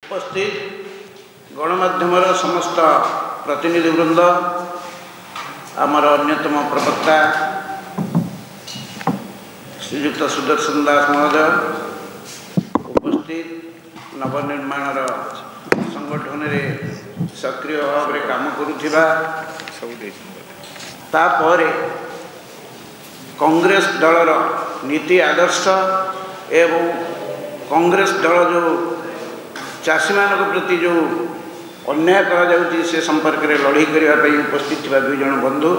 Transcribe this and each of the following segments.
उपस्थित गणमाध्यमर समस्त प्रतिनिधिवृंद, आमर अन्यतम प्रवक्ता श्रीयुक्त सुदर्शन दास महोदय, उपस्थित नवनिर्माण संगठन में सक्रिय भाव में काम करुथिबा कांग्रेस दलर नीति आदर्श एवं कांग्रेस दल जो चाषी मान प्रति जो अन्याय करा से संपर्क में लड़ाई करने उपस्थित थिबा दुई जन बंधु,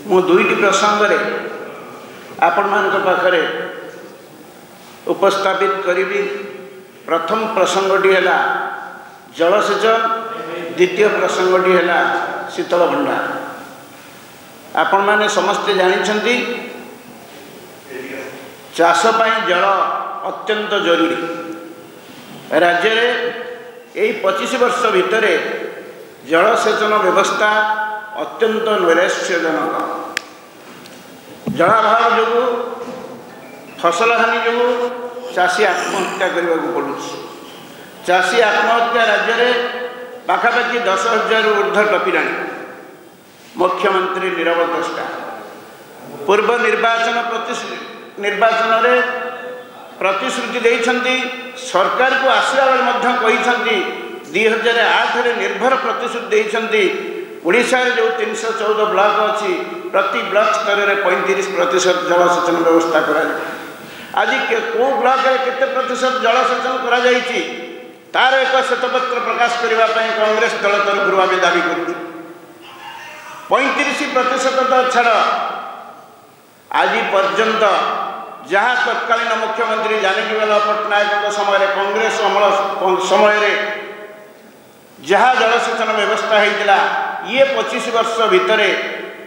मु दुईटी प्रसंग आपण मान पाखरे उपस्थापित करी। प्रथम प्रसंगटी है जलसेचन, द्वितीय प्रसंगटी है शीतल भंडार। आपण माने समस्ते जानिछंती चाष पाई जल अत्यंत जरूरी। राज्य यही 25 वर्ष भितर जलसेचन व्यवस्था अत्यंत नैराश्यजनक। जलाभाव जो फसल हानि जो चाषी आत्महत्या करने को पड़ू। चाषी आत्महत्या राज्य में पाखापाखि 10,000 ऊर्ध्व टपिला। मुख्यमंत्री नीरव द्रष्टा पूर्व निर्वाचन रे प्रतिश्रुति देइछंती, सरकार को आसला बेले 2008 रे निर्भर प्रतिश्रुति देइछंती। ओडिशा रे जो 314 ब्लॉक अच्छी प्रति ब्लॉक स्तर में 35% जलसेचन व्यवस्था करा। आज को ब्लॉक रे केते प्रतिशत जलसेचन करा जाइछि तार एक श्वेतपत्र प्रकाश करने कांग्रेस दल तरफ आम दाबी करूँ। 35% तो छाड़, आज पर्यंत जहाँ तत्कालीन मुख्यमंत्री जानकीलाल पट्टनायक समय कांग्रेस अमल समय जहाँ जलसेचन व्यवस्था होता ये 25 वर्ष भितर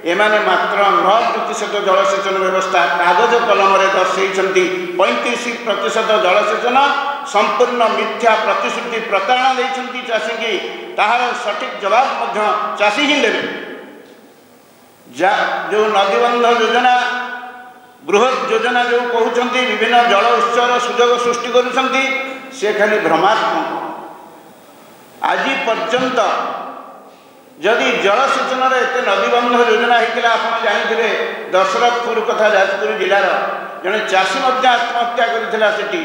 एमाने मात्र 9% जलसेचन व्यवस्था कागज कलम दर्शे। 35% जलसेचन संपूर्ण मिथ्या प्रतिश्रुति प्रतारणा देइछंती चाषी की, ताहार सठिक जवाब चाषी ही देवे। जो नदीबंध योजना, बृहत योजना जो कहते विभिन्न जल उत्सर सुजोग सृष्टि करुछंती, से खाली भ्रमात्मक। आज पर्यंत जदि जलसेचन एत नदीबंध योजना होता आप जानते दशरथपुर कथा जाजपुर जिलार जड़े चाषी आत्महत्या करथिला। सेठी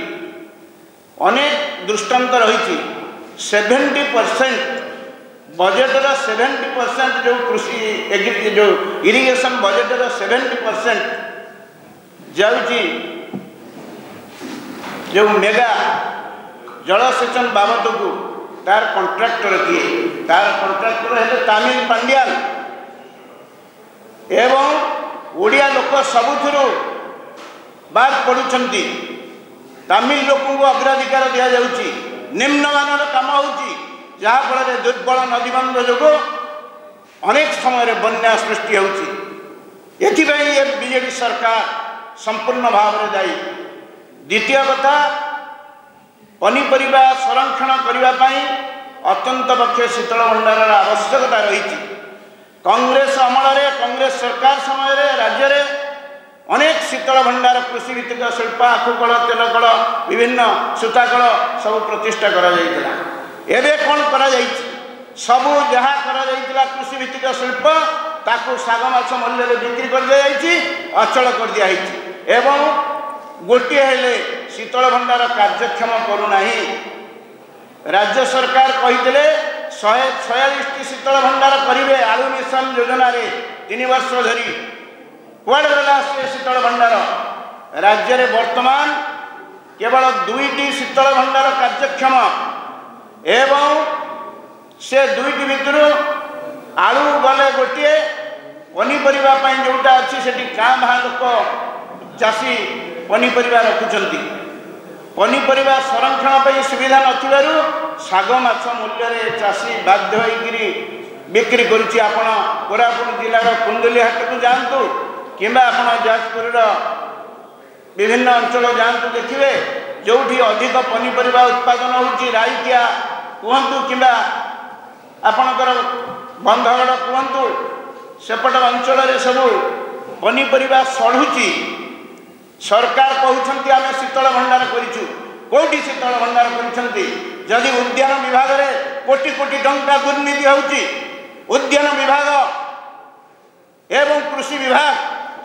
अनेक दृष्टांत रही। 70% बजेटर 70% जो कृषि जो इरिगेशन बजेटर 70% जाउची जो मेगा जलसेचन बाबद को तार कॉन्ट्रैक्टर किए, तार कॉन्ट्रैक्टर है तामिल पांड्याल एवं ओडिया लोक सबुथुरु बाद पड़ुछंती। तामिल लोक को अग्राधिकार दिया जाउची, निम्नमानर काम होउची, जहाँ फल दुर्बल नदीबंध जो अनेक समय बन्या सृष्टि होउची। एथिपाई ये बीजेडी सरकार संपूर्ण भाव में दायी। द्वितीय कथा, पनीपरिबा संरक्षण करने अत्यंत पक्षे शीतल भंडार आवश्यकता रही। कांग्रेस अमल कांग्रेस सरकार समय राज्य में अनेक शीतल भंडार कृषि भित्तिक शिल्प आखुकल तेलकल विभिन्न सूताकल सब प्रतिष्ठा करा जाइतिला। एबे कौन करा जाइछि? सबू जहाँ करा जाइतिला कृषि भित्तिक शिल्प ताकू साग माछ मूल्य बिक्री कर दिया जाइछि, अचल कर दिया जाइछि। एवं गोटे हेले शीतल भंडार कार्यक्षम करूना। राज्य सरकार कही 146 शीतल भंडार करेंगे आलू मिशन योजना रे 3 वर्ष धरी। कुआड़ गला से शीतल भंडार? राज्य में वर्तमान केवल 2टी शीतल भंडार कार्यक्षम एवं से 2टी भितर आलू गले गोटे पनीपरिबा जोटा अच्छी से काँ भाँ लोक चाषी पनीपरिबा रखुचंती। पनीपरिबा संरक्षण सुविधा नथिबारु साग माछ मूल्य चाषी बाध्य होइकिरी बिक्री करुछि। आपण कोरापुट जिलार कुंडली हाट को जातु कि जाजपुर विभिन्न अंचल जातु, देखिए जोठी अधिक पनीपरिबा उत्पादन होउछि, राइकिया कहतु कि आपणकर बंधगड़ कहतु, सेपट अंचल सबू पनीपरिबा सढ़ुची। सरकार कहते आम शीतल भंडार करूँ, कोटी शीतल भंडार करछंती जदि उद्यान विभाग रे कोटी कोटी टंका दुर्नीति होउची उद्यान विभाग एवं कृषि विभाग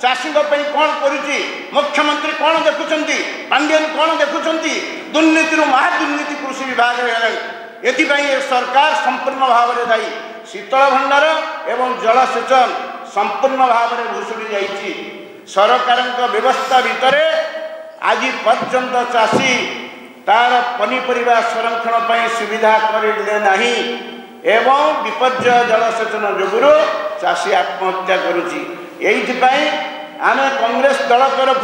चाषी कौन करुच्ची मुख्यमंत्री कौन देखुंट पांडियन कौन देखुंट दुर्नीति महादुर्नीति कृषि विभाग ये सरकार संपूर्ण भाव में दायी शीतल भंडार एवं जलसेचन संपूर्ण भाव में भुशुड़ी जाइए सरकार व्यवस्था भितर आज पर्यंत चाषी तार पनीपरिया संरक्षण सुविधा करले नहीं एवं विपर्य जलसेचन जोगुरु चाषी आत्महत्या करुच्ची यही आम कांग्रेस दल तरफ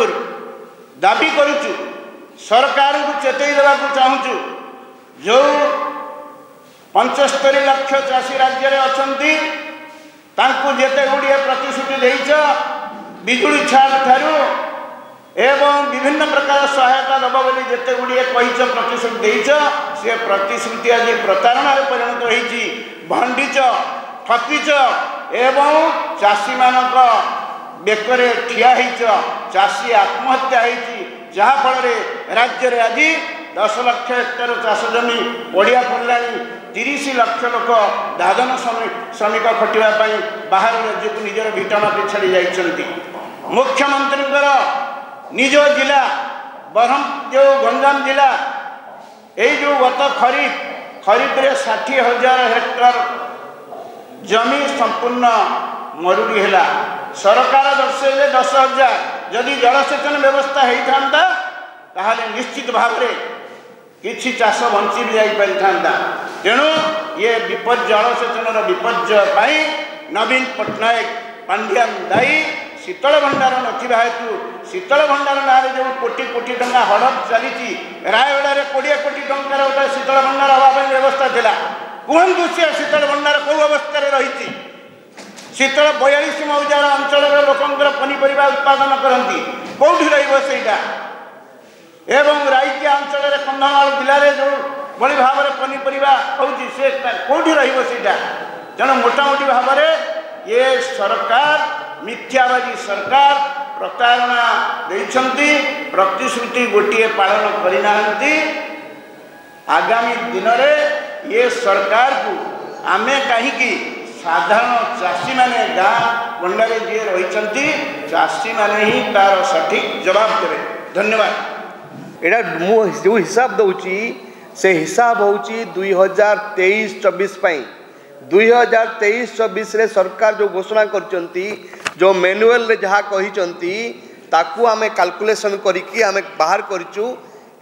दाबी करुचु सरकार को चेतई देवा चाहूँ जो 75 लाख चाषी राज्य में अच्छा जिते गुड़िए प्रतिश्रुति देच बिजुली छाड़ ठारू एवं विभिन्न प्रकार सहायता दब बोली जिते गुड़िए कही प्रतिश्रुति देच सी प्रतिश्रुति आज प्रतारणा परिणत होती भंडीच ठकीच एवं चाषी मानक बेकरे ठिया चाषी आत्महत्या जहाँफल राज्य में आज 10 लाख हेक्टर चाष जमी पड़िया पड़ा 30 लाख लोक दादन श्रमिक खटापी बाहर राज्य को निजर भिटमाटी छाड़ी जाइए मुख्यमंत्री निज जिला बरहम जो गंजाम जिला यही जो गत खरीफ रे 60,000 हेक्टर जमी संपूर्ण मरुड़ी है सरकार दर्शे 10,000 जदि जलसेचन व्यवस्था होता ताहले निश्चित भाव में किसी चाष बंची भी जापारि तेणु ये विपर्य जलसेचन विपर्य नवीन पट्टनायक पांड्यान दायी शीतल भंडार नथिबा हेतु शीतल भंडार ना जो कोटी कोटी टंका हड़प चली रायगड़ा में 20 कोटी टंकार गोटे शीतल भंडार हवा व्यवस्था थिला कहतु सी शीतल भंडार कौ अवस्था रही शीतल 42 मौजार अंचल लोकंर पनीपरिया उत्पादन करती कौटी रहीटा एवं राइकिया अंचल कंधमाल जिले में जो भली भाव में पनीपरिया होती से कौटी रहीटा तेणु मोटामोटी भाव में ये सरकार मिथ्याबाजी सरकार प्रतारणा देइछंती प्रतिश्रुति गोटे पालन करना आगामी दिन में ये सरकार को आमे कहीं साधारण चाषी माने गाँ गंडारे जी रही चाषी माने ही तार सठिक जवाब देवे। धन्यवाद। एटा जो हिसाब दौची से हिसाब होची 2023-24 पाई 2023-24 रे सरकार जो घोषणा करचंती जो मैनुअल रे जहाँ कही ताकू आमे कैलकुलेशन करिकी आमे बाहर करिचु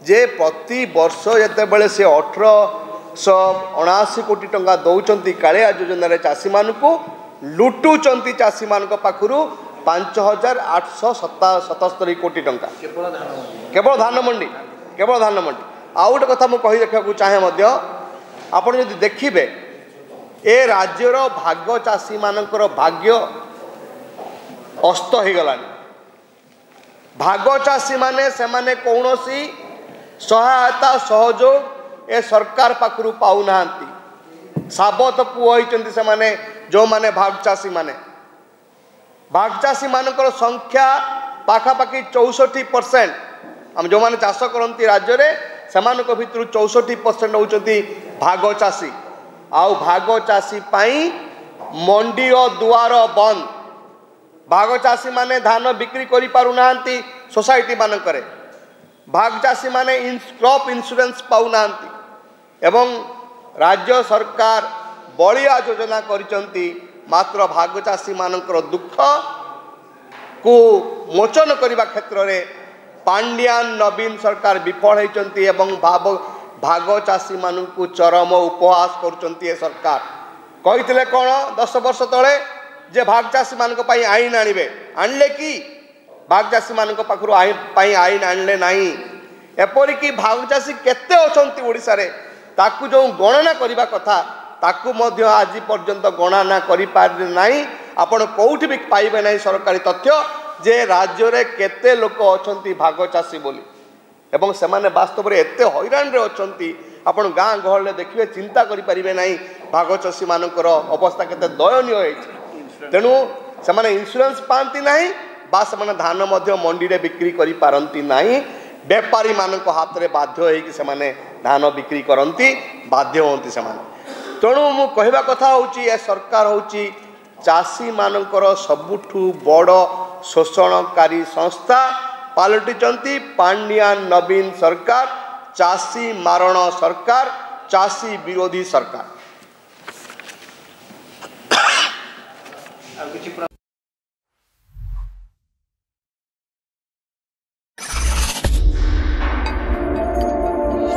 जे प्रति वर्ष जेतेबेले से 1879 कोटी टंका दौचंती कालिया योजना रे चाषी मानकू लुटुचंती चाषी मानक पाखुरु 5,877 कोटी टंका केवल धान मंडी आउ गोटे कथा मुझे कही देखा चाहे आपण यदि देखिबे ए राज्यर भाग्य चाषी मानकर भाग्य अस्त हो गला भाग चाषी माने से माने कौनसी सहायता सहयोग ए सरकार पाखरु पाऊ नांती साबत पुओ होइचंती से माने जो माने भाग चाषी मानकर संख्या पाखापाखि 64% हम जो माने चाष करती राज्य में सेमानक भितर 64% होउचंती भाग चाषी आउ भाग चाषी पाई मंडी और दुआर बंद भाग चाषी माने धान बिक्री करि पारु नांती सोसाइटी मानकरे भाग चाषी माने क्रॉप इंश्योरेंस पाउ नांती एवं राज्य सरकार बलिया योजना करिसंती मात्र भाग चाषी मानकर दुख को मोचन करने क्षेत्र में पांड्यान नवीन सरकार विफल होती एवं भाग चाषी मानू चरम उपहास करुँच सरकार कही कौन 10 वर्ष तले जे भाग चाषी मान आईन आणले कि भाग चाषी मान पाखु आईन आणले नहीं एपरिक भाग चाषी केते अछंती ओडिसा रे ताकू जो गणना करने कथा ताकू मध्य आज पर्यंत गणना करि पारे नहीं आपण कोउठी भी पाइबे नहीं सरकारी तथ्य जे राज्य रे केते लोक अछंती भाग चाषी बोली एवं से माने वास्तव में एते हैरान रे अछंती आपण गाँ गहल देखिए चिंता करि परिबे नहीं भाग चाषी मानकर अवस्था केते दयनीय होइछि तेणु से माने इंश्योरेंस पाती नहीं बा से धान मंडी रे बिक्री करि पारंती नहीं बेपारी मानक हाथ में बाध्य होइकि से माने धान बिक्री करती बाध्य होती से तेणु मु कहवा कथा होची ए सरकार होची चाषी मानकर सबुठु बड़ शोषणकारी संस्था पालटिचंती पांड्यान नवीन सरकार चाषी मारण सरकार चाषी विरोधी सरकार।